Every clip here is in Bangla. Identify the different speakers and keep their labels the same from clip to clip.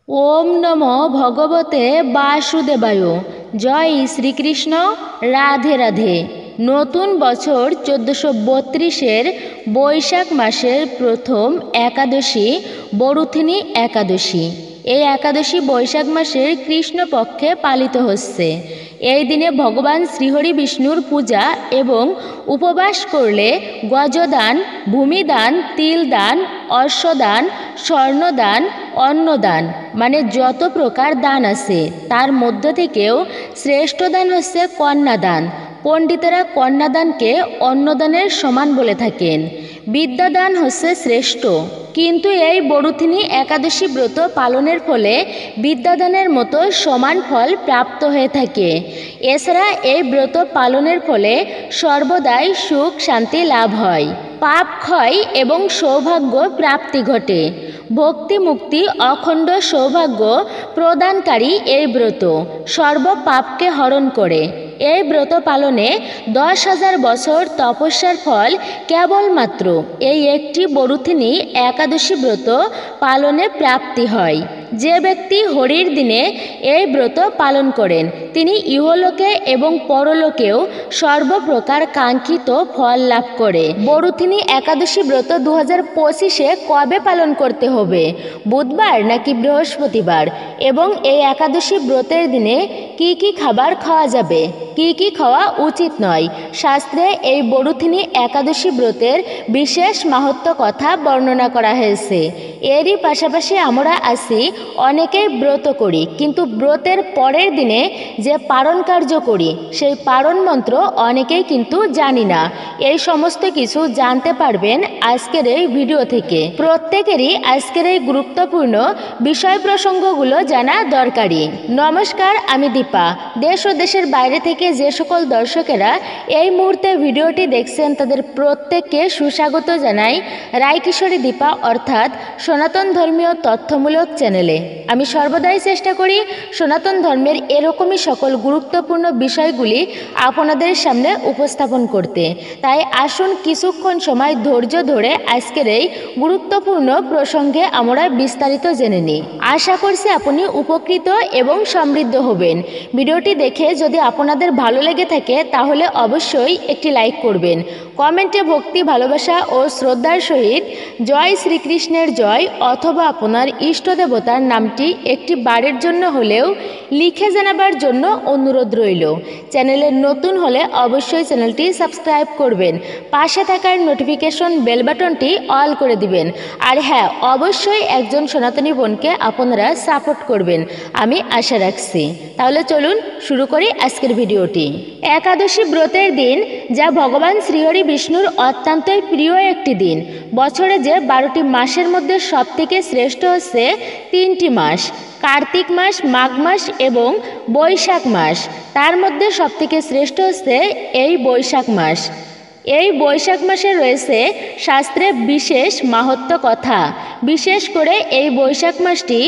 Speaker 1: ওম নমো ভগবতে বাসুদেবায়। জয় শ্রীকৃষ্ণ। রাধে রাধে। নতুন বছর 1432-এর বৈশাখ মাসের প্রথম একাদশী বরুথিনী একাদশী। এই একাদশী বৈশাখ মাসের কৃষ্ণপক্ষে পালিত হচ্ছে। এই দিনে ভগবান শ্রীহরি বিষ্ণুর পূজা এবং উপবাস করলে গজদান, ভূমিদান, তিলদান, অশ্বদান, স্বর্ণদান, অন্নদান মানে যত প্রকার দান আছে তার মধ্য থেকেও শ্রেষ্ঠ দান হচ্ছে কন্যাদান। পণ্ডিতেরা কন্যাদানকে অন্নদানের সমান বলে থাকেন। বিদ্যাদান হচ্ছে শ্রেষ্ঠ, কিন্তু এই বরুথিনী একাদশী ব্রত পালনের ফলে বিদ্যাদানের মতো সমান ফল প্রাপ্ত হয়ে থাকে। এছাড়া এই ব্রত পালনের ফলে সর্বদাই সুখ শান্তি লাভ হয়, পাপ ক্ষয় এবং সৌভাগ্য প্রাপ্তি ঘটে। ভক্তি মুক্তি অখণ্ড সৌভাগ্য প্রদানকারী এই ব্রত সর্বপাপকে হরণ করে। এই ব্রত পালনে 10,000 বছর তপস্যার ফল কেবলমাত্র এই একটি বরুথিনী একাদশী ব্রত পালনে প্রাপ্তি হয়। যে ব্যক্তি হরির দিনে এই ব্রত পালন করেন তিনি ইহলোকে এবং পরলোকেও সর্বপ্রকার কাঙ্ক্ষিত ফল লাভ করে। বরুথিনী একাদশী ব্রত 2025-এ কবে পালন করতে হবে? বুধবার নাকি বৃহস্পতিবার? এবং এই একাদশী ব্রতের দিনে কি কি খাবার খাওয়া যাবে, কি কি খাওয়া উচিত নয়? শাস্ত্রে এই বরুথিনী একাদশী ব্রতের বিশেষ মাহাত্ম্য কথা বর্ণনা করা হয়েছে। এরই পাশাপাশি আমরা আছি অনেকেই ব্রত করি, কিন্তু ব্রতের পরের দিনে যে পারণ কার্য করি সেই পারণ মন্ত্র অনেকেই কিন্তু জানি না। এই সমস্ত কিছু জানতে পারবেন আজকের এই ভিডিও থেকে। প্রত্যেকেরই আজকের এই গুরুত্বপূর্ণ বিষয় প্রসঙ্গগুলো জানা দরকারি। নমস্কার, আমি দীপা। দেশ ও দেশের বাইরে থেকে যে সকল দর্শকেরা এই মুহূর্তে ভিডিওটি দেখছেন তাদের প্রত্যেককে সুস্বাগত জানাই রায়কিশোরী দীপা অর্থাৎ সনাতন ধর্মীয় তথ্যমূলক চ্যানেলে। আমি সর্বদাই চেষ্টা করি সনাতন ধর্মের এরকমই সকল গুরুত্বপূর্ণ বিষয়গুলি আপনাদের সামনে উপস্থাপন করতে। তাই আসুন কিছুক্ষণ সময় ধৈর্য ধরে আজকের এই গুরুত্বপূর্ণ প্রসঙ্গে আমরা বিস্তারিত জেনে নিই। আশা করছি আপনি উপকৃত এবং সমৃদ্ধ হবেন। ভিডিওটি দেখে যদি আপনাদের ভালো লেগে থাকে তাহলে অবশ্যই একটি লাইক করবেন। কমেন্টে ভক্তি, ভালোবাসা ও শ্রদ্ধার সহিত জয় শ্রীকৃষ্ণের জয় অথবা আপনার ইষ্ট দেবতার নামটি একটি বারের জন্য হলেও লিখে জানাবার জন্য অনুরোধ রইল। চ্যানেলে নতুন হলে অবশ্যই চ্যানেলটি সাবস্ক্রাইব করবেন, পাশে থাকার নোটিফিকেশন বেল বাটনটি অল করে দিবেন। আর হ্যাঁ, অবশ্যই একজন সনাতনী বোনকে আপনারা সাপোর্ট করবেন আমি আশা রাখছি। তাহলে চলুন শুরু করি আজকের ভিডিওটি। একাদশী ব্রতের দিন যা ভগবান শ্রীহরি বিষ্ণুর অত্যন্তই প্রিয় একটি দিন। বছরে যে 12টি মাসের মধ্যে সবথেকে শ্রেষ্ঠ হচ্ছে 3টি মাস, কার্তিক মাস, মাঘ মাস এবং বৈশাখ মাস। তার মধ্যে সবথেকে শ্রেষ্ঠ হচ্ছে এই বৈশাখ মাস। এই বৈশাখ মাসে রয়েছে শাস্ত্রে বিশেষ মাহাত্ম্য কথা। বিশেষ করে এই বৈশাখ মাসটি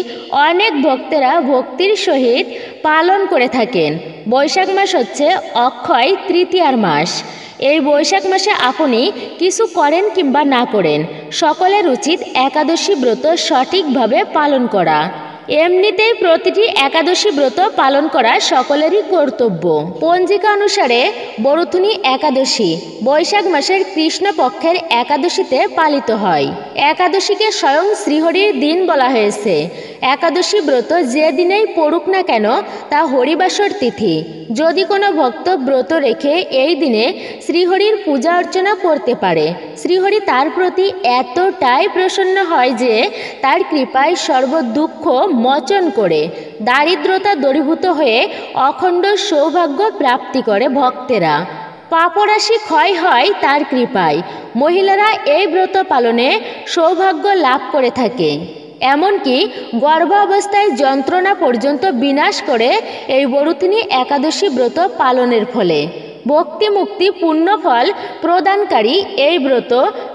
Speaker 1: অনেক ভক্তেরা ভক্তির সহিত পালন করে থাকেন। বৈশাখ মাস হচ্ছে অক্ষয় তৃতীয়ার মাস। এই বৈশাখ মাসে আপনি কিছু করেন কিংবা না করেন, সকলের উচিত একাদশী ব্রত সঠিকভাবে পালন করা। এমনিতেই প্রতিটি একাদশী ব্রত পালন করা সকলেরই কর্তব্য। পঞ্জিকা অনুসারে বরুথিনী একাদশী বৈশাখ মাসের কৃষ্ণপক্ষের একাদশীতে পালিত হয়। একাদশীকে স্বয়ং শ্রীহরির দিন বলা হয়েছে। একাদশী ব্রত যে দিনেই পড়ুক না কেন তা হরিবাসর তিথি। যদি কোনো ভক্ত ব্রত রেখে এই দিনে শ্রীহরির পূজা অর্চনা করতে পারে, শ্রীহরি তার প্রতি এতটাই প্রসন্ন হয় যে তার কৃপায় সর্বদুঃখ মোচন করে দারিদ্রতা দূরীভূত হয়ে অখণ্ড সৌভাগ্য প্রাপ্তি করে ভক্তেরা। পাপরাশি ক্ষয় হয় তার কৃপায়। মহিলারা এই ব্রত পালনে সৌভাগ্য লাভ করে থাকে। এমনকি গর্ভাবস্থায় যন্ত্রণা পর্যন্ত বিনাশ করে এই বরুথিনী একাদশী ব্রত পালনের ফলে। ভক্তি মুক্তি পুণ্যফল প্রদানকারী এই ব্রত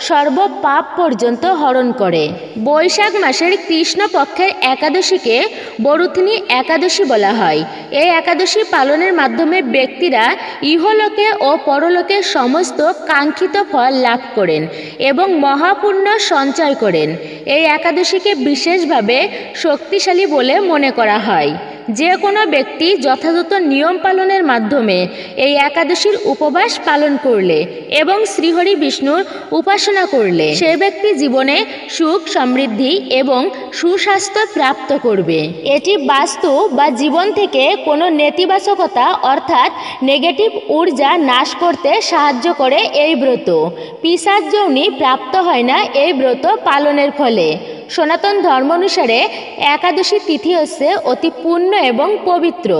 Speaker 1: সর্বপাপ পর্যন্ত হরণ করে। বৈশাখ মাসের কৃষ্ণপক্ষের একাদশীকে বরুথিনী একাদশী বলা হয়। এই একাদশী পালনের মাধ্যমে ব্যক্তিরা ইহলোকে ও পরলোকে সমস্ত কাঙ্ক্ষিত ফল লাভ করেন এবং মহাপুণ্য সঞ্চয় করেন। এই একাদশীকে বিশেষভাবে শক্তিশালী বলে মনে করা হয়। যে কোনো ব্যক্তি যথাযথ নিয়ম পালনের মাধ্যমে এই একাদশীর উপবাস পালন করলে এবং শ্রীহরি বিষ্ণুর উপাসনা করলে সে ব্যক্তি জীবনে সুখ সমৃদ্ধি এবং সুস্বাস্থ্য প্রাপ্ত করবে। এটি বাস্তু বা জীবন থেকে কোনো নেতিবাচকতা অর্থাৎ নেগেটিভ ঊর্জা নাশ করতে সাহায্য করে। এই ব্রত পিশাচ যোনি প্রাপ্ত হয় না এই ব্রত পালনের ফলে। সনাতন ধর্ম অনুসারে একাদশী তিথি হচ্ছে অতি পুণ্য এবং পবিত্র।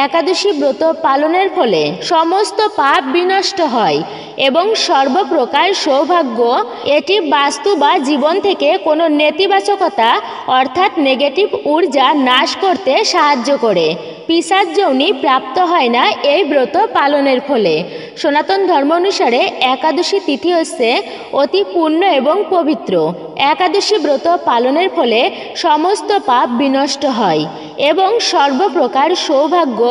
Speaker 1: একাদশী ব্রত পালনের ফলে সমস্ত পাপ বিনষ্ট হয় এবং সর্বপ্রকার সৌভাগ্য। এটি বাস্তু বা জীবন থেকে কোনো নেতিবাচকতা অর্থাৎ নেগেটিভ ঊর্জা নাশ করতে সাহায্য করে। পিশাচ যোনি প্রাপ্ত হয় না এই ব্রত পালনের ফলে। সনাতন ধর্ম অনুসারে একাদশী তিথি হচ্ছে অতি পুণ্য এবং পবিত্র। একাদশী ব্রত পালনের ফলে সমস্ত পাপ বিনষ্ট হয় এবং সর্বপ্রকার সৌভাগ্য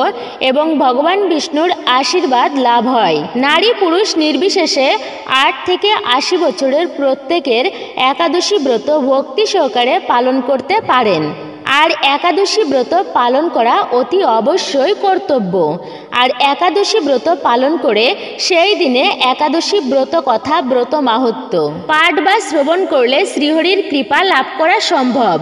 Speaker 1: এবং ভগবান বিষ্ণুর আশীর্বাদ লাভ হয়। নারী পুরুষ নির্বিশেষে 8 থেকে 80 বছরের প্রত্যেকের একাদশী ব্রত ভক্তি সহকারে পালন করতে পারেন। আর একাদশী ব্রত পালন করা অতি অবশ্যই কর্তব্য। আর একাদশী ব্রত পালন করে সেই দিনে একাদশী ব্রত কথা ব্রত মাহাত্ম্য পাঠ বা শ্রবণ করলে শ্রীহরির কৃপা লাভ করা সম্ভব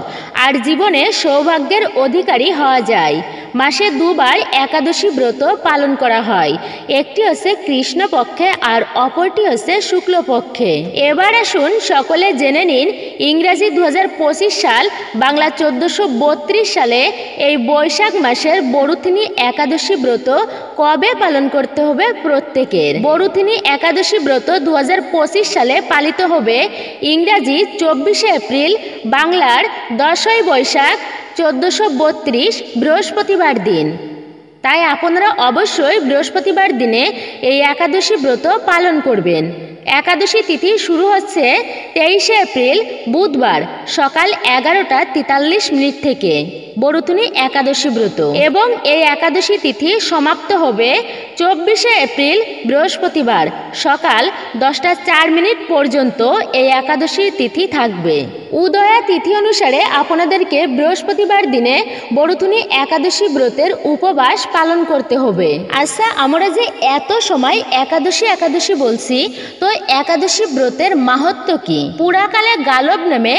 Speaker 1: আর জীবনে সৌভাগ্যের অধিকারী হওয়া যায়। মাসে 2 বার একাদশী ব্রত পালন করা হয়। একটি হচ্ছে কৃষ্ণপক্ষে আর অপরটি হচ্ছে শুক্লপক্ষে। এবার আসুন সকলে জেনে নিন ইংরাজি 2025 সাল বাংলা 1432 সালে এই বৈশাখ মাসের বরুথিনী একাদশী ব্রত কবে পালন করতে হবে প্রত্যেকের। বরুথিনী একাদশী ব্রত 2025 সালে পালিত হবে ইংরাজি 24শে এপ্রিল, বাংলার 10ই বৈশাখ 1432 বৃহস্পতিবার দিন। তাই আপনারা অবশ্যই বৃহস্পতিবার দিনে এই একাদশী ব্রত পালন করবেন। একাদশী তিথি শুরু হচ্ছে 23শে এপ্রিল বুধবার সকাল 11:43 থেকে বরুথিনী একাদশী ব্রত এবং এই একাদশী তিথি সমাপ্ত হবে 24শে এপ্রিল বৃহস্পতিবার সকাল 10:04 পর্যন্ত এই একাদশীর তিথি থাকবে। উদয়া তিথি অনুসারে আপনাদেরকে বৃহস্পতিবার দিনে বরুথিনী একাদশী ব্রতের উপবাস পালন করতে হবে। আচ্ছা, আমরা যে এত সময় একাদশী বলছি, তো একাদশী ব্রতের মাহাত্ম্য কি? পুরাকালে গালব নামে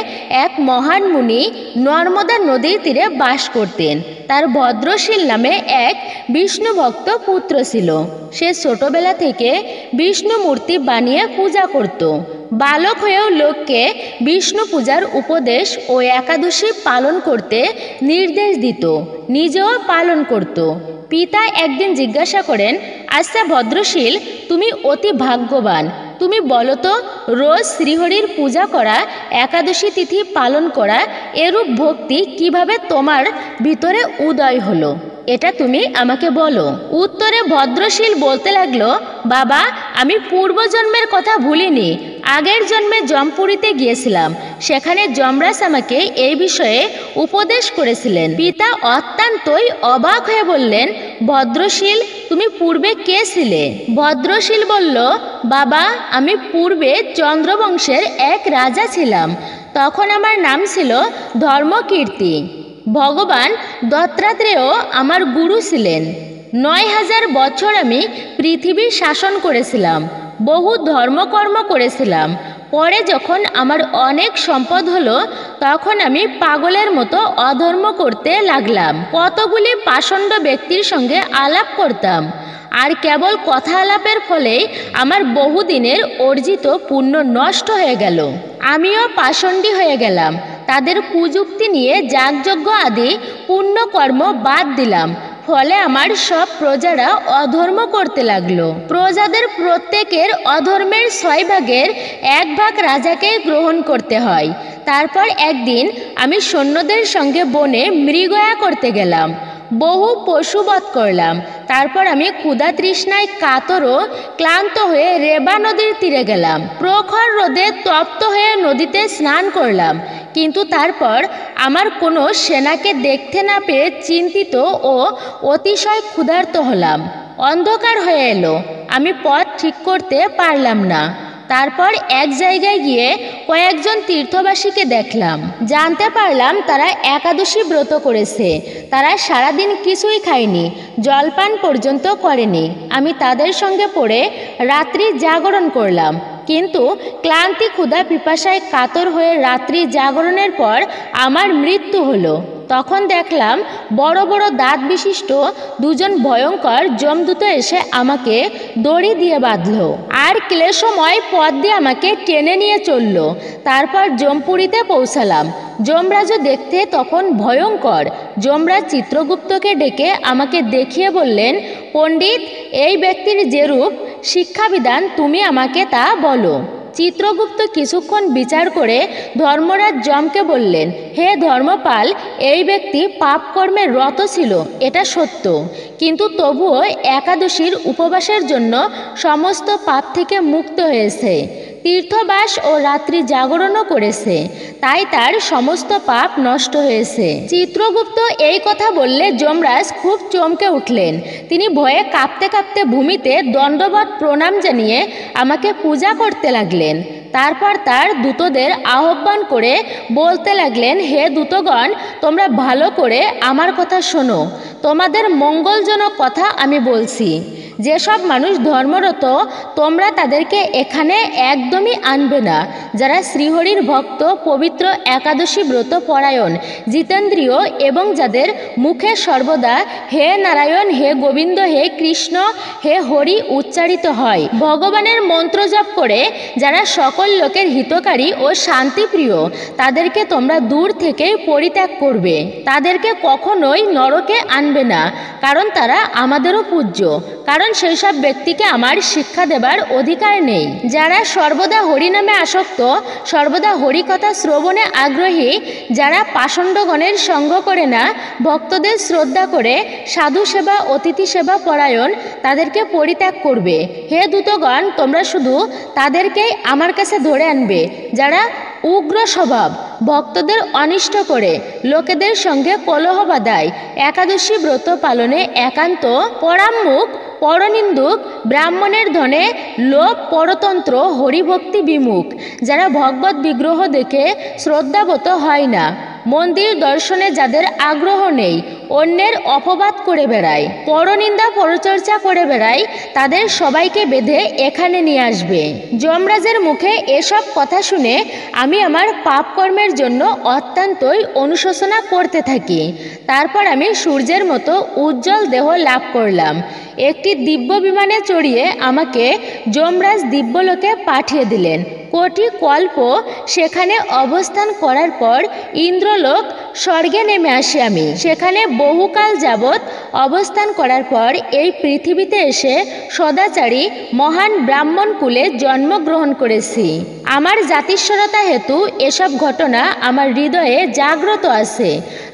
Speaker 1: এক মহান মুনি নর্মদা নদীর তীরে বাস করতেন। তার ভদ্রশীল নামে এক বিষ্ণু ভক্ত পুত্র ছিল। সে ছোটবেলা থেকে বিষ্ণু মূর্তি বানিয়ে পূজা করত। বালক হয়েও লোককে বিষ্ণু পূজার উপদেশ ও একাদশী পালন করতে নির্দেশ দিত, নিজেও পালন করত। পিতা একদিন জিজ্ঞাসা করেন, আচ্ছা ভদ্রশীল, তুমি অতি ভাগ্যবান, তুমি বলো তো রোজ শ্রীহরির পূজা করা, একাদশী তিথি পালন করা, এরূপ ভক্তি কিভাবে তোমার ভিতরে উদয় হলো? এটা তুমি আমাকে বলো। উত্তরে ভদ্রশীল বলতে লাগলো, বাবা, আমি পূর্বজন্মের কথা ভুলিনি। আগের জন্মে জমপুরীতে গিয়েছিলাম, সেখানে যমরাজ আমাকে এই বিষয়ে উপদেশ করেছিলেন। পিতা অত্যন্তই অবাক হয়ে বললেন, ভদ্রশীল, তুমি পূর্বে কে ছিলে? ভদ্রশীল বলল, বাবা, আমি পূর্বে চন্দ্রবংশের এক রাজা ছিলাম। তখন আমার নাম ছিল ধর্মকীর্তি। ভগবান দত্তাত্রেয় আমার গুরু ছিলেন। 9000 বছর আমি পৃথিবী শাসন করেছিলাম, বহু ধর্মকর্ম করেছিলাম। পরে যখন আমার অনেক সম্পদ হলো, তখন আমি পাগলের মতো অধর্ম করতে লাগলাম। কতগুলি পাষণ্ড ব্যক্তির সঙ্গে আলাপ করতাম, আর কেবল কথা আলাপের ফলেই আমার বহুদিনের অর্জিত পুণ্য নষ্ট হয়ে গেল। আমিও পাষণ্ডী হয়ে গেলাম। তাদের কুযুক্তি নিয়ে যাগযজ্ঞ আদি পুণ্যকর্ম বাদ দিলাম। ফলে আমার সব প্রজারা অধর্ম করতে লাগলো। প্রজাদের প্রত্যেকের অধর্মের 6 ভাগের 1 ভাগ রাজাকে গ্রহণ করতে হয়। তারপর একদিন আমি সৈন্যদের সঙ্গে বনে মৃগয়া করতে গেলাম। বহু পশুবধ করলাম। তারপর আমি ক্ষুধা তৃষ্ণায় কাতর ও ক্লান্ত হয়ে রেবা নদীর তীরে গেলাম। প্রখর রোদে তপ্ত হয়ে নদীতে স্নান করলাম, কিন্তু তারপর আমার কোনো সেনাকে দেখতে না পেয়ে চিন্তিত ও অতিশয় ক্ষুধার্ত হলাম। অন্ধকার হয়ে এলো, আমি পথ ঠিক করতে পারলাম না। তারপর এক জায়গায় গিয়ে কয়েকজন তীর্থবাসীকে দেখলাম। জানতে পারলাম তারা একাদশী ব্রত করেছে। তারা সারাদিন কিছুই খায়নি, জলপান পর্যন্ত করেনি। আমি তাদের সঙ্গে পড়ে রাত্রি জাগরণ করলাম, কিন্তু ক্লান্তি ক্ষুধা পিপাসায় কাতর হয়ে রাত্রি জাগরণের পর আমার মৃত্যু হলো। তখন দেখলাম বড় বড় দাঁত বিশিষ্ট দুজন ভয়ঙ্কর যমদূত এসে আমাকে দড়ি দিয়ে বাঁধল আর ক্লেশময় পথ দিয়ে আমাকে টেনে নিয়ে চলল। তারপর যমপুরীতে পৌঁছালাম। যমরাজও দেখতে তখন ভয়ঙ্কর। যমরাজ চিত্রগুপ্তকে ডেকে আমাকে দেখিয়ে বললেন, পণ্ডিত, এই ব্যক্তির যেরূপ শিক্ষাবিধান তুমি আমাকে তা বলো। চিত্রগুপ্ত কিছুক্ষণ বিচার করে ধর্মরাজ যমকে বললেন, হে ধর্মপাল, এই ব্যক্তি পাপ কর্মে রত ছিল, এটা সত্য, কিন্তু তবুও একাদশীর উপবাসের জন্য সমস্ত পাপ থেকে মুক্ত হয়েছে। তীর্থবাস ও রাত্রি জাগরণও করেছে, তাই তার সমস্ত পাপ নষ্ট হয়েছে। চিত্রগুপ্ত এই কথা বললে যমরাজ খুব চমকে উঠলেন। তিনি ভয়ে কাঁপতে কাঁপতে ভূমিতে দণ্ডবৎ প্রণাম জানিয়ে আমাকে পূজা করতে লাগলেন। তারপর তার দূতদের আহ্বান করে বলতে লাগলেন, হে দূতগণ, তোমরা ভালো করে আমার কথা শোনো। তোমাদের মঙ্গলজনক কথা আমি বলছি। যেসব মানুষ ধর্মরত, তোমরা তাদেরকে এখানে একদমই আনবে না। যারা শ্রীহরির ভক্ত, পবিত্র একাদশী ব্রত পরায়ণ, জিতেন্দ্রীয় এবং যাদের মুখে সর্বদা হে নারায়ণ, হে গোবিন্দ, হে কৃষ্ণ, হে হরি উচ্চারিত হয়, ভগবানের মন্ত্র জপ করে যারা সকল লোকের হিতকারী ও শান্তিপ্রিয়, তাদেরকে তোমরা দূর থেকেই পরিত্যাগ করবে। তাদেরকে কখনোই নরকে আনবে না, কারণ তারা আমাদেরও পূজ্য। কারণ সেই সব ব্যক্তিকে আমার শিক্ষা দেবার অধিকার নেই। যারা সর্বদা হরিনামে আসক্ত, সর্বদা হরিকথা শ্রবণে আগ্রহী, যারা পাষণ্ডগণের সঙ্গ করে না, ভক্তদের শ্রদ্ধা করে, সাধু সেবা অতিথি সেবা পরায়ণ, তাদেরকে পরিত্যাগ করবে। হে দূতগণ, তোমরা শুধু তাদেরকেই আমার কাছে ধরে আনবে যারা উগ্র স্বভাব, ভক্তদের অনিষ্ট করে, লোকেদের সঙ্গে কলহ বাধায়, একাদশী ব্রত পালনে একান্ত পরাম্মুখ, পরনিন্দুক, ব্রাহ্মণের ধনে লোভ, পরতন্ত্র, হরিভক্তি বিমুখ, যারা ভগবত বিগ্রহ দেখে শ্রদ্ধাবত হয় না, মন্দির দর্শনে যাদের আগ্রহ নেই, অন্যের অপবাদ করে বেড়ায়, পরনিন্দা পরচর্চা করে বেড়ায়, তাদের সবাইকে বেঁধে এখানে নিয়ে আসবে। যমরাজের মুখে এসব কথা শুনে আমি আমার পাপ কর্মের জন্য অত্যন্তই অনুশোচনা করতে থাকি। তারপর আমি সূর্যের মতো উজ্জ্বল দেহ লাভ করলাম। একটি দিব্য বিমানে চড়িয়ে আমাকে যমরাজ দিব্যলোকে পাঠিয়ে দিলেন। কোটি কল্প সেখানে অবস্থান করার পর ইন্দ্রলোক স্বর্গে নেমে আসি আমি। সেখানে বহুকাল যাবৎ অবস্থান করার পর এই পৃথিবীতে এসে সদাচারী মহান ব্রাহ্মণ কুলে জন্মগ্রহণ করেছি। আমার জাতিস্বরতা হেতু এসব ঘটনা আমার হৃদয়ে জাগ্রত আছে।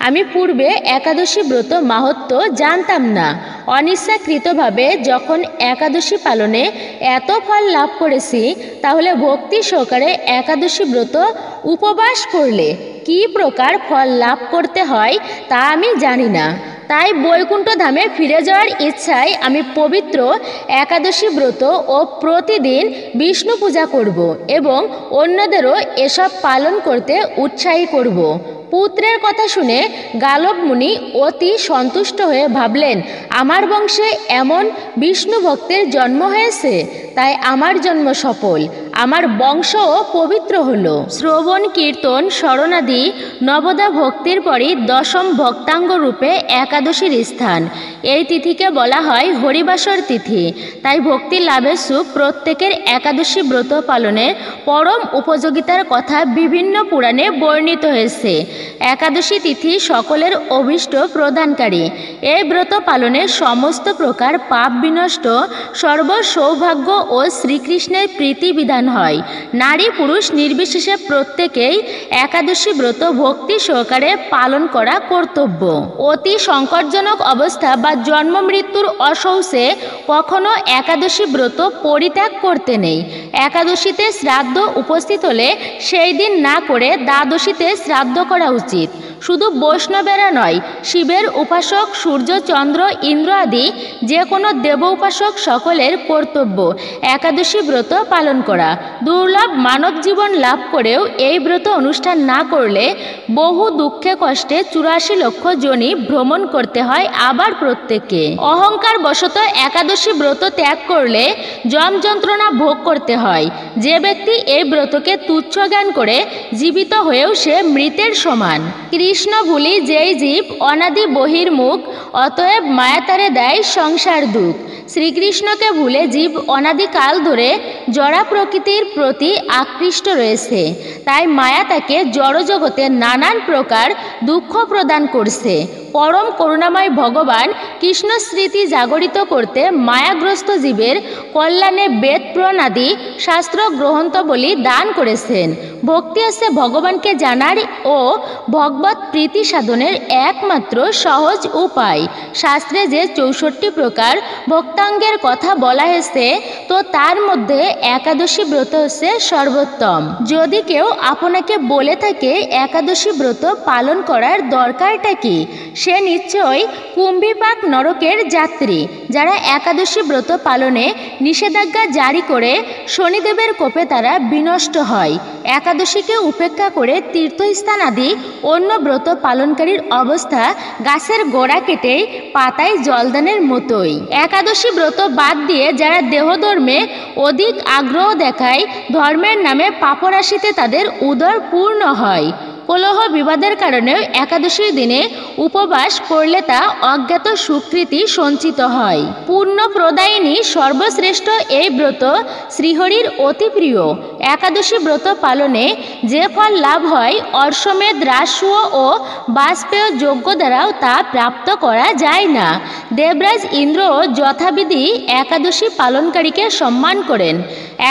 Speaker 1: আমি পূর্বে একাদশী ব্রত মাহাত্ম্য জানতাম না। অনিচ্ছাকৃতভাবে যখন একাদশী পালনে এত ফল লাভ করেছি, তাহলে ভক্তি সহকারে একাদশী ব্রত উপবাস করলে কি প্রকার ফল লাভ করতে হয় তা আমি জানি না। তাই বৈকুণ্ঠ ধামে ফিরে যাওয়ার ইচ্ছায় আমি পবিত্র একাদশী ব্রত ও প্রতিদিন বিষ্ণু পূজা করব এবং অন্যদেরও এসব পালন করতে উৎসাহী করব। পুত্রের কথা শুনে গালব মুনি অতি সন্তুষ্ট হয়ে ভাবলেন, আমার বংশে এমন বিষ্ণু ভক্তের জন্ম হয়েছে, তাই আমার জন্ম সফল, আমার বংশও পবিত্র হলো। শ্রবণ, কীর্তন, স্মরণাদি নবদা ভক্তির পরই দশম ভক্তাঙ্গ রূপে একাদশীর স্থান। এই তিথিকে বলা হয় হরিবাসর তিথি। তাই ভক্তি লাভের সুখ প্রত্যেকের একাদশী ব্রত পালনের পরম উপযোগিতার কথা বিভিন্ন পুরাণে বর্ণিত হয়েছে। একাদশী তিথি সকলের অভীষ্ট প্রদানকারী। এই ব্রত পালনে সমস্ত প্রকার পাপ বিনষ্ট, সর্ব সৌভাগ্য ও শ্রীকৃষ্ণের প্রীতিবিধান হয়। নারী পুরুষ নির্বিশেষে প্রত্যেকেই একাদশী ব্রত ভক্তি সহকারে পালন করা কর্তব্য। অতি সংকটজনক অবস্থা বা জন্ম মৃত্যুর অসৌসে কখনো একাদশী ব্রত পরিত্যাগ করতে নেই। একাদশীতে শ্রাদ্ধ উপস্থিত হলে সেই দিন না করে দ্বাদশীতে শ্রাদ্ধ করা উচিত। শুধু বৈষ্ণবেরা নয়, শিবের উপাসক সূর্য চন্দ্র ইন্দ্র আদি যে কোনো দেব উপাসক সকলের কর্তব্য একাদশী ব্রত পালন করা। দুর্লভ মানব জীবন লাভ করেও এই ব্রত অনুষ্ঠান না করলে বহু দুঃখে কষ্টে 84 লক্ষ যোনি ভ্রমণ করতে হয় আবার প্রত্যেককে। অহংকার বশত একাদশী ব্রত ত্যাগ করলে যম যন্ত্রণা ভোগ করতে হয়। যে ব্যক্তি এই ব্রতকে তুচ্ছ জ্ঞান করে জীবিত হয়েও সে মৃতের সমান। কৃষ্ণ ভুলি যেই জীব অনাদি বহির্মুখ, অতএব মায়া তারে দেয় সংসার দুঃখ। শ্রীকৃষ্ণকে ভুলে জীব অনাদিকাল ধরে জড়া প্রকৃতির প্রতি আকৃষ্ট রয়েছে, তাই মায়া তাকে জড়জগতে নানান প্রকার দুঃখ প্রদান করছে। পরম করুণাময় ভগবান কৃষ্ণ স্মৃতি জাগরিত করতে মায়াগ্রস্ত জীবের কল্যাণে বেদ প্রণাদি শাস্ত্র গ্রন্থবলী দান করেছেন। ভক্তি হচ্ছে ভগবানকে জানার ও ভগবত প্রীতি সাধনের একমাত্র সহজ উপায়। শাস্ত্রে যে 64 প্রকার ভক্তাঙ্গের কথা বলা হয়েছে, তো তার মধ্যে একাদশী ব্রত হচ্ছে সর্বোত্তম। যদি কেউ আপনাকে বলে থাকে একাদশী ব্রত পালন করার দরকারটা কি, সে নিশ্চয়ই কুম্ভীপাক নরকের যাত্রী। যারা একাদশী ব্রত পালনে নিষেধাজ্ঞা জারি করে শনিদেবের কোপে তারা বিনষ্ট হয়। একাদশীকে উপেক্ষা করে তীর্থস্থান আদি অন্য ব্রত পালনকারীর অবস্থা গাছের গোড়া কেটে পাতায় জলদানের মতোই। একাদশী ব্রত বাদ দিয়ে যারা দেহধর্মে অধিক আগ্রহ দেখায়, ধর্মের নামে পাপরাশিতে তাদের উদর পূর্ণ হয়। কলহ বিবাদের কারণেও একাদশীর দিনে উপবাস করলে তা অজ্ঞাত সুকৃতি সঞ্চিত হয়। পূর্ণ প্রদায়িনী সর্বশ্রেষ্ঠ এই ব্রত শ্রীহরির অতি প্রিয়। একাদশী ব্রত পালনে যে ফল লাভ হয় অশ্বমেধ রাজসূয় ও বাজপেয় যজ্ঞ দ্বারাও তা প্রাপ্ত করা যায় না। দেবরাজ ইন্দ্র যথাবিধি একাদশী পালনকারীকে সম্মান করেন।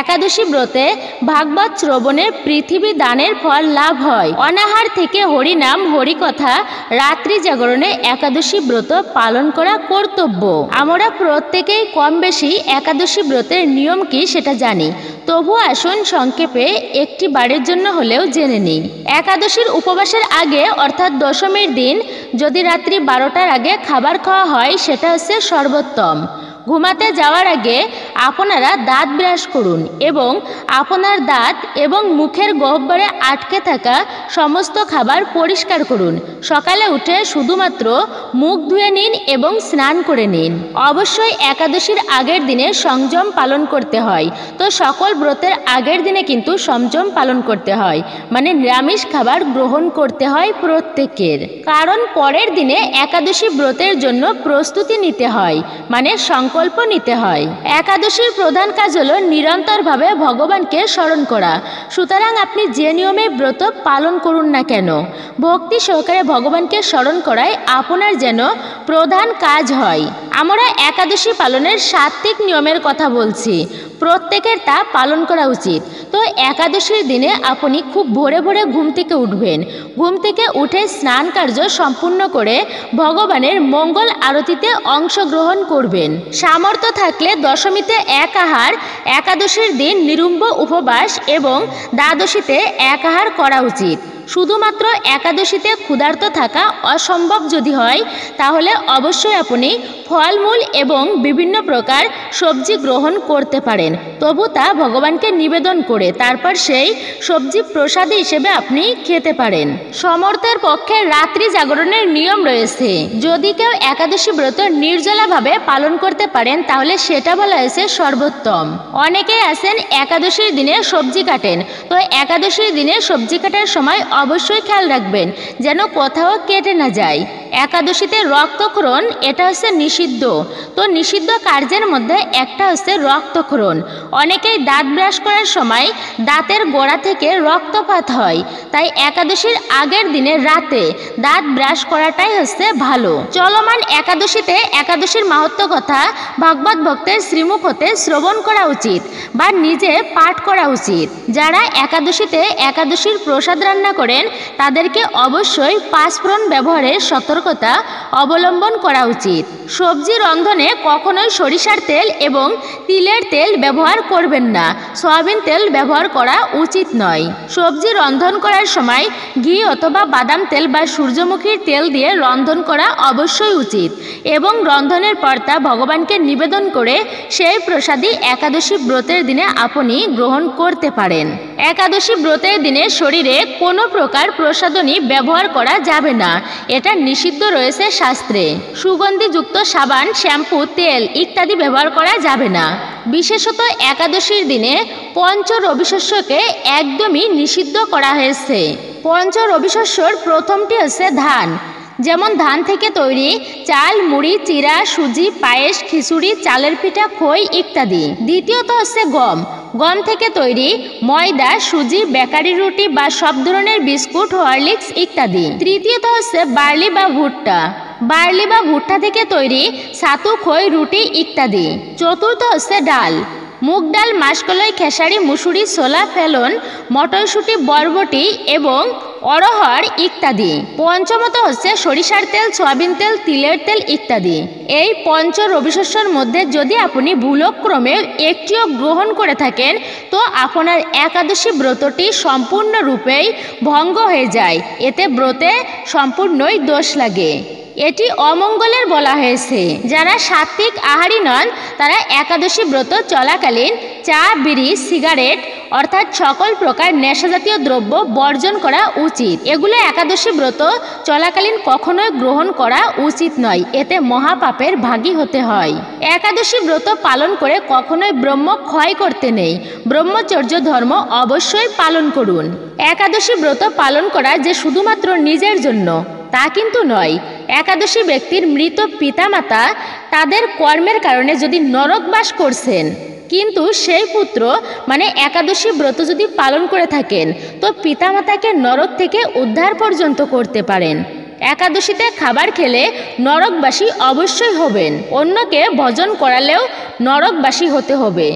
Speaker 1: একাদশী ব্রতে ভাগবত শ্রবণে পৃথিবী দানের ফল লাভ হয়। অনাহার থেকে হরিনাম হরিকথা রাত্রি জাগরণে একাদশী ব্রত পালন করা কর্তব্য। আমরা প্রত্যেকেই কম বেশি একাদশী ব্রতের নিয়ম কি সেটা জানি, তবু আসুন সংক্ষেপে একটি বারের জন্য হলেও জেনে নিই। একাদশীর উপবাসের আগে অর্থাৎ দশমীর দিন যদি রাত্রি 12টার আগে খাবার খাওয়া হয় সেটা হচ্ছে সর্বোত্তম। ঘুমাতে যাওয়ার আগে আপনারা দাঁত ব্রাশ করুন এবং আপনার দাঁত এবং মুখের গহ্বরে আটকে থাকা সমস্ত খাবার পরিষ্কার করুন। সকালে উঠে শুধুমাত্র মুখ ধুয়ে নিন এবং স্নান করে নিন। অবশ্যই একাদশীর আগের দিনে সংযম পালন করতে হয়, তো সকল ব্রতের আগের দিনে কিন্তু সংযম পালন করতে হয়, মানে নিরামিষ খাবার গ্রহণ করতে হয় প্রত্যেকের। কারণ পরের দিনে একাদশী ব্রতের জন্য প্রস্তুতি নিতে হয়, মানে সংকল্প নিতে হয়। একাদশীর প্রধান কাজ হলো নিরন্তরভাবে ভগবানকে স্মরণ করা। সুতরাং আপনি যে নিয়মে ব্রত পালন করুন না কেন, ভক্তি সহকারে ভগবানকে স্মরণ করাই আপনার যেন প্রধান কাজ হয়। আমরা একাদশী পালনের সাত্ত্বিক নিয়মের কথা বলছি, প্রত্যেকের তা পালন করা উচিত। তো একাদশীর দিনে আপনি খুব ভোরে ভোরে ঘুম থেকে উঠবেন। ঘুম থেকে উঠে স্নান কার্য সম্পূর্ণ করে ভগবানের মঙ্গল আরতিতে অংশগ্রহণ করবেন। সামর্থ্য থাকলে দশমীতে এক আহার, একাদশীর দিন নিরুম্ব উপবাস এবং দ্বাদশীতে এক আহার করা উচিত। শুধুমাত্র একাদশীতে ক্ষুধার্ত থাকা অসম্ভব যদি হয়, তাহলে অবশ্যই আপনি ফলমূল এবং বিভিন্ন প্রকার সবজি গ্রহণ করতে পারেন। তবু তা ভগবানকে নিবেদন করে তারপর সেই সবজি প্রসাদ হিসেবে আপনি খেতে পারেন। সমর্থের পক্ষে রাত্রি জাগরণের নিয়ম রয়েছে। যদি কেউ একাদশী ব্রত নির্জলাভাবে পালন করতে পারেন তাহলে সেটা বলা হয়েছে সর্বোত্তম। অনেকেই আছেন একাদশীর দিনে সবজি কাটেন, তো একাদশীর দিনে সবজি কাটার সময় অবশ্যই খেয়াল রাখবেন যেন কোথাও কেটে না যায়। একাদশীতে রক্তক্ষরণ এটা হচ্ছে নিষিদ্ধ। তো নিষিদ্ধ কার্যের মধ্যে একটা হচ্ছে রক্তক্ষরণ। অনেকেই দাঁত ব্রাশ করার সময় দাঁতের গোড়া থেকে রক্তপাত হয়, তাই একাদশীর আগের দিনে রাতে দাঁত ব্রাশ করাটাই হচ্ছে ভালো। চলমান একাদশীতে একাদশীর মাহাত্ম্য কথা ভাগবত ভক্তের শ্রীমুখ হতে শ্রবণ করা উচিত বা নিজে পাঠ করা উচিত। যারা একাদশীতে একাদশীর প্রসাদ রান্না করেন তাদেরকে অবশ্যই পাঁচফোড়ন ব্যবহারের সতর্কতা অবলম্বন করা উচিত। সবজি রন্ধনে কখনোই সরিষার তেল এবং তিলের তেল ব্যবহার করবেন না, সয়াবিন তেল ব্যবহার করা উচিত নয়। সবজি রন্ধন করার সময় ঘি অথবা বাদাম তেল বা সূর্যমুখীর তেল দিয়ে রন্ধন করা অবশ্যই উচিত এবং রন্ধনের পর তা ভগবানকে নিবেদন করে সেই প্রসাদই একাদশী ব্রতের দিনে আপনি গ্রহণ করতে পারেন। একাদশী ব্রতের দিনে শরীরে কোনো প্রকার প্রসাধনী ব্যবহার করা যাবে না, এটা নিষিদ্ধ রয়েছে শাস্ত্রে। সুগন্ধিযুক্ত সাবান, শ্যাম্পু, তেল ইত্যাদি ব্যবহার করা যাবে না। বিশেষত একাদশীর দিনে পঞ্চ রবিশস্যকে একদমই নিষিদ্ধ করা হয়েছে। পঞ্চ রবিশস্যর প্রথমটি হচ্ছে ধান, যেমন ধান থেকে তৈরি চাল, মুড়ি, চিরা, সুজি, পায়েস, খিচুড়ি, চালের পিঠা, খই ইত্যাদি। দ্বিতীয়ত হচ্ছে গম, গম থেকে তৈরি ময়দা, সুজি, বেকারি রুটি বা সব ধরনের বিস্কুট, হরলিক্স ইত্যাদি। তৃতীয়ত হচ্ছে বার্লি বা ভুট্টা, বার্লি বা ভুট্টা থেকে তৈরি ছাতু, খই, রুটি ইত্যাদি। চতুর্থ হচ্ছে ডাল, মুগ ডাল, মাসকলাই, খেসারি, মুসুরি, ছোলা, ফেলন, মটরশুঁটি, বরবটি এবং অরহর ইত্যাদি। পঞ্চমত হচ্ছে সরিষার তেল, সয়াবিন তেল, তিলের তেল ইত্যাদি। এই পঞ্চ রবিশস্যর মধ্যে যদি আপনি ভুলক্রমে একটিও গ্রহণ করে থাকেন তো আপনার একাদশী ব্রতটি সম্পূর্ণরূপেই ভঙ্গ হয়ে যায়, এতে ব্রতে সম্পূর্ণই দোষ লাগে। এটি অমঙ্গলের বলা হয়েছে। যারা সাত্ত্বিক আহারী নন তারা একাদশী ব্রত চলাকালীন চা, বিড়ি, সিগারেট অর্থাৎ সকল প্রকার নেশাজাতীয় দ্রব্য বর্জন করা উচিত। এগুলো একাদশী ব্রত চলাকালীন কখনোই গ্রহণ করা উচিত নয়, এতে মহাপাপের ভাগী হতে হয়। একাদশী ব্রত পালন করে কখনোই ব্রহ্ম ক্ষয় করতে নেই, ব্রহ্মচর্য ধর্ম অবশ্যই পালন করুন। একাদশী ব্রত পালন করা যে শুধুমাত্র নিজের জন্য তা কিন্তু নয়। একাদশী ব্যক্তির মৃত পিতামাতা তাদের কর্মের কারণে যদি নরকবাস করছেন, কিন্তু সেই পুত্র মানে একাদশী ব্রত যদি পালন করে থাকেন তো পিতামাতাকে নরক থেকে উদ্ধার পর্যন্ত করতে পারেন। একাদশীতে খাবার খেলে নরকবাসী অবশ্যই হবেন, অন্যকে ভজন করালেও নরকবাসী হতে হবে।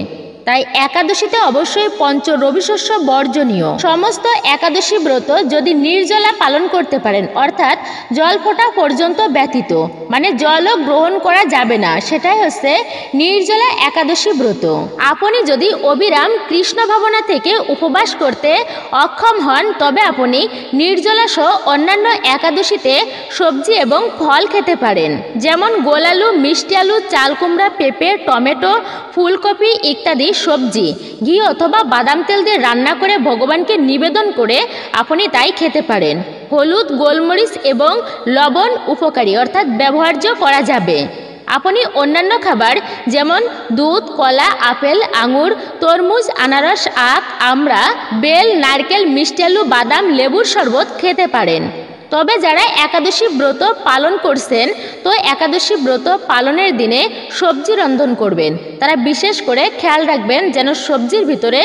Speaker 1: তাই একাদশীতে অবশ্যই পঞ্চ রবিশস্য বর্জনীয়। সমস্ত একাদশী ব্রত যদি নির্জলা পালন করতে পারেন, অর্থাৎ জল ফোঁটা পর্যন্ত ব্যতীত, মানে জলও গ্রহণ করা যাবে না, সেটাই হচ্ছে নির্জলা একাদশী ব্রত। আপনি যদি অবিরাম কৃষ্ণ ভাবনা থেকে উপবাস করতে অক্ষম হন তবে আপনি নির্জলা সহ অন্যান্য একাদশীতে সবজি এবং ফল খেতে পারেন, যেমন গোলালু, মিষ্টি আলু, চাল কুমড়া, পেঁপে, টমেটো, ফুলকপি ইত্যাদি সবজি ঘি অথবা বাদাম তেল দিয়ে রান্না করে ভগবানকে নিবেদন করে আপনি তাই খেতে পারেন। হলুদ, গোলমরিচ এবং লবণ উপকারী অর্থাৎ ব্যবহার্য করা যাবে। আপনি অন্যান্য খাবার যেমন দুধ, কলা, আপেল, আঙুর, তরমুজ, আনারস, আখ, আমড়া, বেল, নারকেল, মিষ্টি আলু, বাদাম, লেবুর শরবত খেতে পারেন। তবে যারা একাদশী ব্রত পালন করছেন তো একাদশী ব্রত পালনের দিনে সবজি রন্ধন করবেন, তারা বিশেষ করে খেয়াল রাখবেন যেন সবজির ভিতরে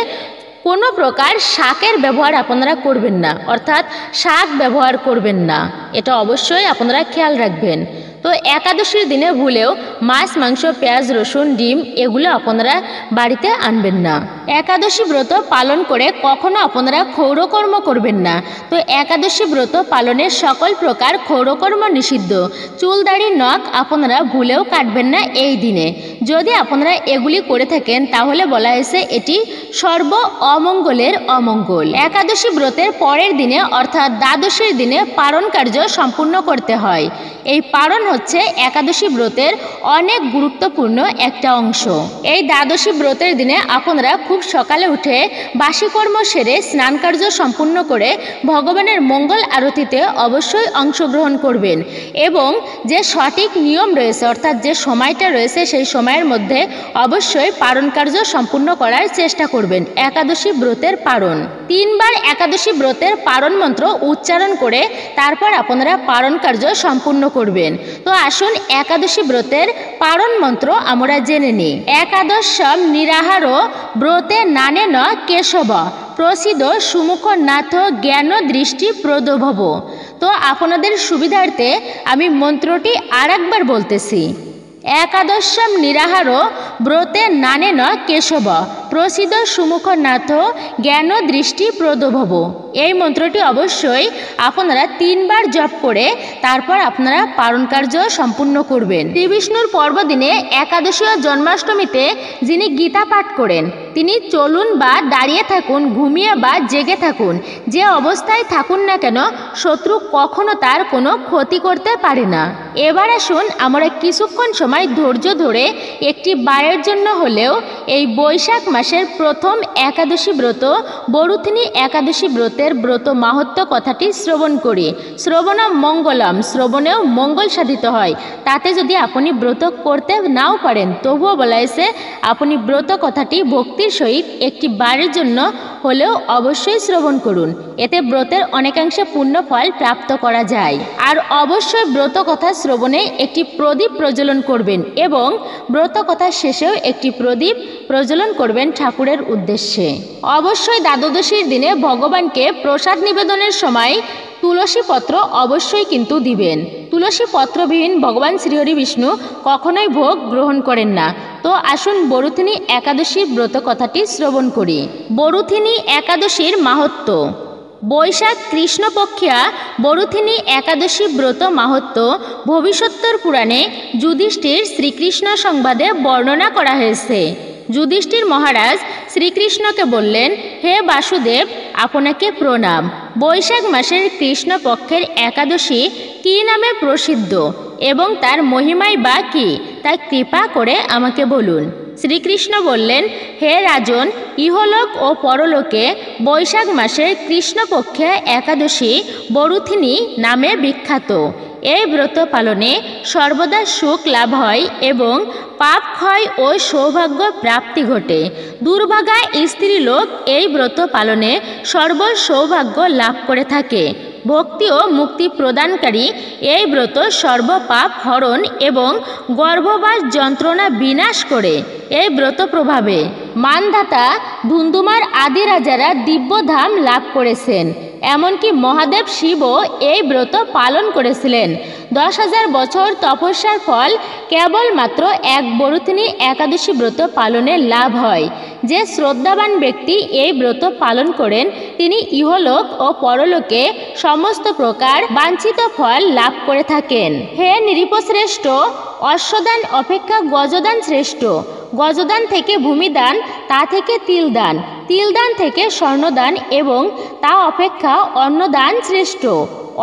Speaker 1: কোনো প্রকার শাকের ব্যবহার আপনারা করবেন না, অর্থাৎ শাক ব্যবহার করবেন না, এটা অবশ্যই আপনারা খেয়াল রাখবেন। তো একাদশীর দিনে ভুলেও মাছ, মাংস, পেঁয়াজ, রসুন, ডিম এগুলো আপনারা বাড়িতে আনবেন না। একাদশী ব্রত পালন করে কখনো আপনারা ক্ষৌরকর্ম করবেন না। তো একাদশী ব্রত পালনের সকল প্রকার ক্ষৌরকর্ম নিষিদ্ধ। চুল, দাড়ি, নখ আপনারা ভুলেও কাটবেন না এই দিনে। যদি আপনারা এগুলি করে থাকেন তাহলে বলা হয়েছে এটি সর্ব অমঙ্গলের অমঙ্গল। একাদশী ব্রতের পরের দিনে অর্থাৎ দ্বাদশীর দিনে পারণ কার্য সম্পূর্ণ করতে হয়। এই পারণ হচ্ছে একাদশী ব্রতের অনেক গুরুত্বপূর্ণ একটা অংশ। এই দ্বাদশী ব্রতের দিনে আপনারা খুব সকালে উঠে বাসি কর্ম সেরে স্নান কার্য সম্পূর্ণ করে ভগবানের মঙ্গল আরতিতে অবশ্যই অংশগ্রহণ করবেন এবং যে সঠিক নিয়ম রয়েছে অর্থাৎ যে সময়টা রয়েছে সেই সময়ের মধ্যে অবশ্যই পারণ কার্য সম্পূর্ণ করার চেষ্টা করবেন। একাদশী ব্রতের পারণ 3 বার একাদশী ব্রতের পারণ মন্ত্র উচ্চারণ করে তারপর আপনারা পারণ কার্য সম্পূর্ণ করবেন। তো আসুন একাদশী ব্রতের পারণ মন্ত্র আমরা জেনে নিই। একাদশম নিরাহার ব্রতে নানেন কেশব প্রসিদ সুমুখনাথ জ্ঞান দৃষ্টি প্রদভব। তো আপনাদের সুবিধার্থে আমি মন্ত্রটি আরেকবার বলতেছি। একাদশম নিরাহার ব্রতে নানেন কেশব প্রসিদ সুমুখনাথ জ্ঞান দৃষ্টি প্রদভব। এই মন্ত্রটি অবশ্যই আপনারা 3 বার জপ করে তারপর আপনারা পারণ কার্য সম্পূর্ণ করবেন। শ্রী বিষ্ণুর পর্বদিনে একাদশী ও জন্মাষ্টমীতে যিনি গীতা পাঠ করেন তিনি চলুন বা দাঁড়িয়ে থাকুন, ঘুমিয়ে বা জেগে থাকুন, যে অবস্থায় থাকুন না কেন শত্রু কখনো তার কোনো ক্ষতি করতে পারে না। এবার আসুন আমরা কিছুক্ষণ সময় ধৈর্য ধরে একটি বারের জন্য হলেও এই বৈশাখ মাসের প্রথম একাদশী ব্রত বরুথিনী একাদশী ব্রতের ব্রত মাহাত্ম্য কথাটি শ্রবণ করি। শ্রবণ মঙ্গলম, শ্রবণেও মঙ্গল সাধিত হয়। তাতে যদি আপনি ব্রত করতে নাও পারেন তবুও বলা হয়েছে আপনি ব্রত কথাটি ভক্তির সহিত একটি বারের জন্য হলেও অবশ্যই শ্রবণ করুন। এতে ব্রতের অনেকাংশে পুণ্য ফল প্রাপ্ত করা যায়। আর অবশ্যই ব্রত কথা শ্রবণে একটি প্রদীপ প্রজ্বলন করবেন এবং ব্রত কথা শেষেও একটি প্রদীপ প্রজ্বলন করবেন ঠাকুরের উদ্দেশ্যে। অবশ্যই দ্বাদশীর দিনে ভগবানকে প্রসাদ নিবেদনের সময় তুলসী পত্র অবশ্যই কিন্তু দিবেন। তুলসী পত্রবিহীন ভগবান শ্রীহরি বিষ্ণু কখনোই ভোগ গ্রহণ করেন না। তো আসুন বরুথিনী একাদশীর ব্রত কথাটি শ্রবণ করি। বরুথিনী একাদশীর মাহাত্ম্য। বৈশাখ কৃষ্ণপক্ষিয়া বরুথিনী একাদশী ব্রত মাহাত্ম্য ভবিষ্যোত্তর পুরাণে যুধিষ্ঠির শ্রীকৃষ্ণ সংবাদে বর্ণনা করা হয়েছে। যুধিষ্ঠির মহারাজ শ্রীকৃষ্ণকে বললেন, হে বাসুদেব, আপনাকে প্রণাম। বৈশাখ মাসের কৃষ্ণপক্ষের একাদশী কী নামে প্রসিদ্ধ এবং তার মহিমাই বা কী তা কৃপা করে আমাকে বলুন। শ্রীকৃষ্ণ বললেন, হে রাজন, ইহলোক ও পরলোকে বৈশাখ মাসের কৃষ্ণপক্ষে একাদশী বরুথিনী নামে বিখ্যাত। এই ব্রত পালনে সর্বদা সুখ লাভ হয় এবং পাপ ক্ষয় ও সৌভাগ্য প্রাপ্তি ঘটে। দুর্ভাগা স্ত্রীলোক এই ব্রত পালনে সর্ব সৌভাগ্য লাভ করে থাকে। ভক্তি ও মুক্তি প্রদানকারী এই ব্রত সর্বপাপ হরণ এবং গর্ভবাস যন্ত্রণা বিনাশ করে। এই ব্রত প্রভাবে মানধাতা ধুন্ধুমার আদি রাজারা দিব্যধাম লাভ করেছেন। এমনকি মহাদেব শিবও এই ব্রত পালন করেছিলেন। 10,000 বছর তপস্যার ফল কেবলমাত্র এক বরুথিনী একাদশী ব্রত পালনে লাভ হয়। যে শ্রদ্ধাবান ব্যক্তি এই ব্রত পালন করেন তিনি ইহলোক ও পরলোকে সমস্ত প্রকার বাঞ্ছিত ফল লাভ করে থাকেন। হে নৃপশ্রেষ্ঠ, অশ্বদান অপেক্ষা গজদান শ্রেষ্ঠ। গজদান থেকে ভূমিদান, তা থেকে তিলদান, তিলদান থেকে স্বর্ণদান এবং তা অপেক্ষা অন্নদান শ্রেষ্ঠ।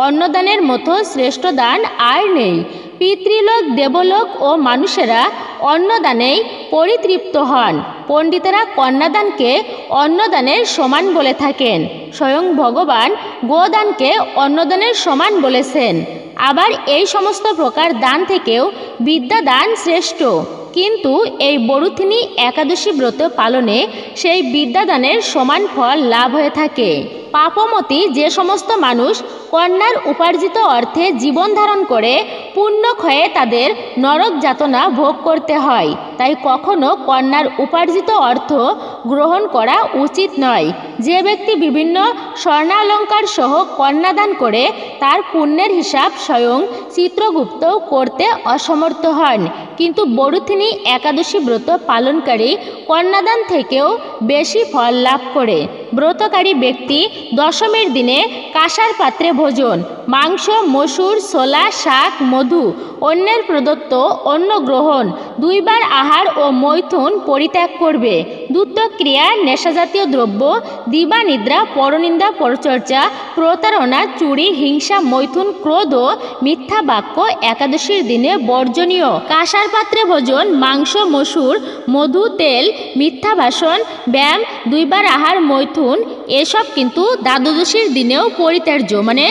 Speaker 1: অন্নদানের মতো শ্রেষ্ঠ দান আর নেই। পিতৃলোক, দেবলোক ও মানুষেরা অন্নদানেই পরিতৃপ্ত হন। পণ্ডিতেরা কন্যাদানকে অন্নদানের সমান বলে থাকেন। স্বয়ং ভগবান গোদানকে অন্নদানের সমান বলেছেন। আবার এই সমস্ত প্রকার দান থেকেও বিদ্যাদান শ্রেষ্ঠ। কিন্তু এই বরুথিনী একাদশী ব্রত পালনে সেই বিদ্যাদানের সমান ফল লাভ হয়ে থাকে। পাপমতী যে সমস্ত মানুষ কন্যার উপার্জিত অর্থে জীবন ধারণ করে পুণ্যক্ষয়ে তাদের নরক যাতনা ভোগ করতে হয়। তাই কখনো কন্যার উপার্জিত অর্থ গ্রহণ করা উচিত নয়। যে ব্যক্তি বিভিন্ন স্বর্ণালঙ্কার সহ কন্যাদান করে তার পুণ্যের হিসাব স্বয়ং চিত্রগুপ্তও করতে অসমর্থ হন। কিন্তু বরুথিনী একাদশী ব্রত পালনকারী কন্যাদান থেকেও বেশি ফল লাভ করে। ব্রতকারী ব্যক্তি দশমীর দিনে কাঁসার পাত্রে ভোজন, মাংস, মসুর, ছোলা, শাক, মধু, অন্যের প্রদত্ত অন্ন গ্রহণ, 2 বার আহার ও মৈথুন পরিত্যাগ করবে। দ্যুতক্রিয়া, নেশাজাতীয় দ্রব্য, দিবানিদ্রা, পরনিন্দা, পরচর্চা, প্রতারণা, চুরি, হিংসা, মৈথুন, ক্রোধ ও মিথ্যা বাক্য একাদশীর দিনে বর্জনীয়। কাঁসার পাত্রে ভোজন, মাংস, মসুর, মধু, তেল, মিথ্যা ভাষণ, ব্যায়াম, 2 বার আহার, মৈথুন এসব কিন্তু দ্বাদশীর দিনেও পরিত্যাজ্য, মানে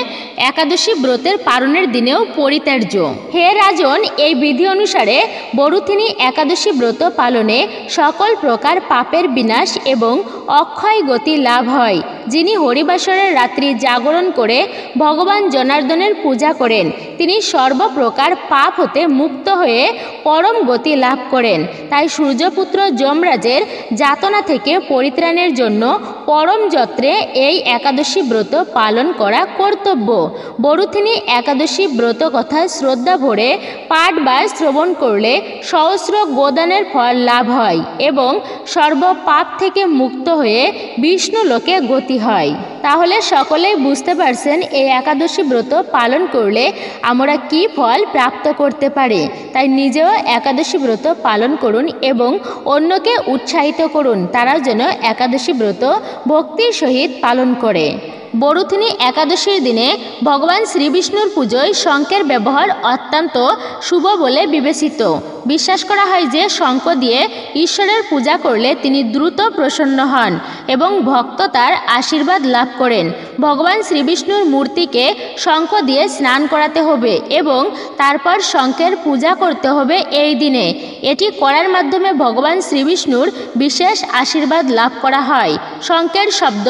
Speaker 1: একাদশী ব্রতের পালনের দিনেও পরিত্যাজ্য। হে রাজন, এই বিধি অনুসারে বরুথিনী একাদশী ব্রত পালনে সকল প্রকার পাপের বিনাশ এবং অক্ষয় গতি লাভ হয়। যিনি হরিবাসরের রাত্রি জাগরণ করে ভগবান জনার্দনের পূজা করেন, তিনি সর্বপ্রকার পাপ হতে মুক্ত হয়ে পরম গতি লাভ করেন। তাই সূর্যপুত্র যমরাজের যাতনা থেকে পরিত্রাণের জন্য পরম যত্রে এই একাদশী ব্রত পালন করা কর্তব্য। বরুথিনী একাদশী ব্রত কথা শ্রদ্ধা ভরে পাঠ বা শ্রবণ করলে সহস্র গোদানের ফল লাভ হয় এবং সর্বপাপ থেকে মুক্ত হয়ে বিষ্ণু লোকে গতি হয়। তাহলে সকলেই বুঝতে পারছেন এই একাদশী ব্রত পালন করলে আমরা কি ফল প্রাপ্ত করতে পারি। তাই নিজেও একাদশী ব্রত পালন করুন এবং অন্যকে উৎসাহিত করুন তারাও যেন একাদশী ব্রত ভক্তির সহিত পালন করে। বরুথিনী একাদশীর দিনে ভগবান শ্রীবিষ্ণুর পুজোয় শঙ্খের ব্যবহার অত্যন্ত শুভ বলে বিবেচিত। বিশ্বাস করা হয় যে শঙ্খ দিয়ে ঈশ্বরের পূজা করলে তিনি দ্রুত প্রসন্ন হন এবং ভক্ত তার আশীর্বাদ লাভ করেন। ভগবান শ্রীবিষ্ণুর মূর্তিকে শঙ্খ দিয়ে স্নান করাতে হবে এবং তারপর শঙ্খের পূজা করতে হবে এই দিনে। এটি করার মাধ্যমে ভগবান শ্রীবিষ্ণুর বিশেষ আশীর্বাদ লাভ করা হয়। শঙ্খের শব্দ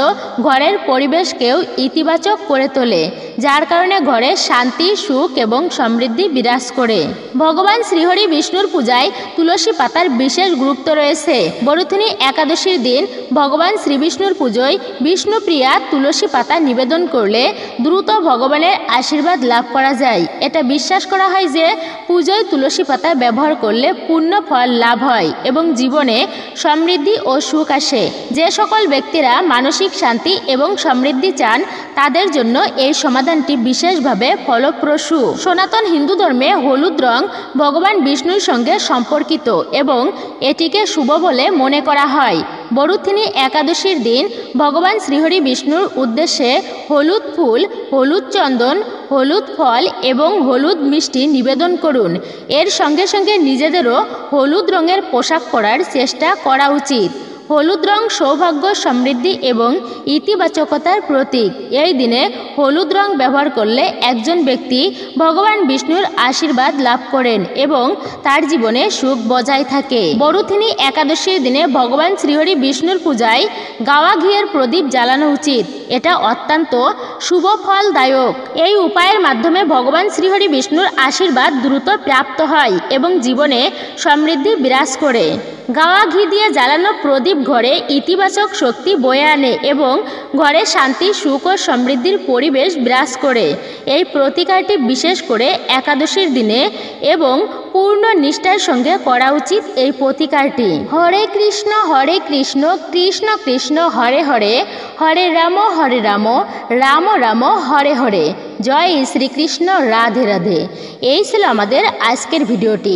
Speaker 1: ঘরের পরিবেশকেও ইতিবাচক করে তোলে, যার কারণে ঘরে শান্তি, সুখ এবং সমৃদ্ধি বিরাজ করে। ভগবান শ্রীহরি বিষ্ণুর পূজায় তুলসী পাতার বিশেষ গুরুত্ব রয়েছে। বরুথিনী একাদশীর দিন ভগবান শ্রীবিষ্ণুর পুজোয় বিষ্ণুপ্রিয়া তুলসী পাতা নিবেদন করলে দ্রুত ভগবানের আশীর্বাদ লাভ করা যায়। এটা বিশ্বাস করা হয় যে পুজোয় তুলসী পাতা ব্যবহার করলে পূর্ণ ফল লাভ হয় এবং জীবনে সমৃদ্ধি ও সুখ আসে। যে সকল ব্যক্তিরা মানসিক শান্তি এবং সমৃদ্ধি চান তাদের জন্য এই সমাধানটি বিশেষভাবে ফলপ্রসূ। সনাতন হিন্দু ধর্মে হলুদ রং ভগবান বিষ্ণুর সঙ্গে সম্পর্কিত এবং এটিকে শুভ বলে মনে করা হয়। বরুথিনী একাদশীর দিন ভগবান শ্রীহরি বিষ্ণুর উদ্দেশ্যে হলুদ ফুল, হলুদ চন্দন, হলুদ ফল এবং হলুদ মিষ্টি নিবেদন করুন। এর সঙ্গে সঙ্গে নিজেদেরও হলুদ রঙের পোশাক পরার চেষ্টা করা উচিত। হলুদ রং সৌভাগ্য, সমৃদ্ধি এবং ইতিবাচকতার প্রতীক। এই দিনে হলুদ রং ব্যবহার করলে একজন ব্যক্তি ভগবান বিষ্ণুর আশীর্বাদ লাভ করেন এবং তার জীবনে সুখ বজায় থাকে। বরুথিনী একাদশীর দিনে ভগবান শ্রীহরি বিষ্ণুর পূজায় গাওয়া ঘিয়ের প্রদীপ জ্বালানো উচিত। এটা অত্যন্ত শুভ ফলদায়ক। এই উপায়ের মাধ্যমে ভগবান শ্রীহরি বিষ্ণুর আশীর্বাদ দ্রুত প্রাপ্ত হয় এবং জীবনে সমৃদ্ধি বিরাজ করে। গাওয়া ঘি দিয়ে জ্বালানো প্রদীপ ঘরে ইতিবাচক শক্তি বয়ে আনে এবং ঘরে শান্তি, সুখ ও সমৃদ্ধির পরিবেশ বিরাজ করে। এই প্রতিকারটি বিশেষ করে একাদশীর দিনে এবং পূর্ণ নিষ্ঠার সঙ্গে করা উচিত। এই প্রতিকারটি হরে কৃষ্ণ কৃষ্ণ কৃষ্ণ হরে হরে, হরে রাম রাম রাম হরে হরে। জয় শ্রীকৃষ্ণ, রাধে রাধে। এই ছিল আমাদের আজকের ভিডিওটি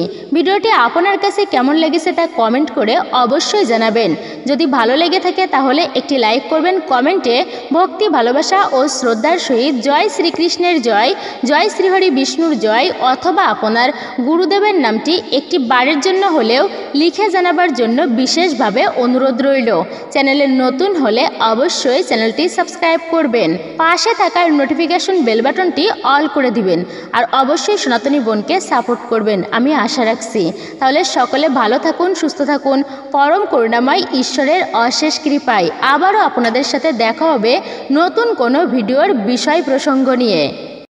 Speaker 1: আপনার কাছে কেমন লেগেছে তা কমেন্ট করে অবশ্যই জানাবেন। যদি ভালো লেগে থাকে তাহলে একটি লাইক করবেন। কমেন্টে ভক্তি, ভালোবাসা ও শ্রদ্ধার সহিত জয় শ্রীকৃষ্ণের জয়, জয় শ্রীহরি বিষ্ণুর জয় অথবা আপনার গুরুদেবের নামটি একটি বারের জন্য হলেও লিখে জানাবার জন্য বিশেষভাবে অনুরোধ রইল। চ্যানেলে নতুন হলে অবশ্যই চ্যানেলটি সাবস্ক্রাইব করবেন। পাশে থাকার নোটিফিকেশন বেল বাটনটি অল করে দিবেন আর অবশ্যই সনাতনী বোনকে সাপোর্ট করবেন আমি আশা রাখছি। তাহলে সকলে ভালো থাকুন, সুস্থ থাকুন, পরম করুণাময় ঈশ্বরের অশেষ কৃপায় আবারও আপনাদের সাথে দেখা হবে নতুন কোনো ভিডিওর বিষয় প্রসঙ্গ নিয়ে।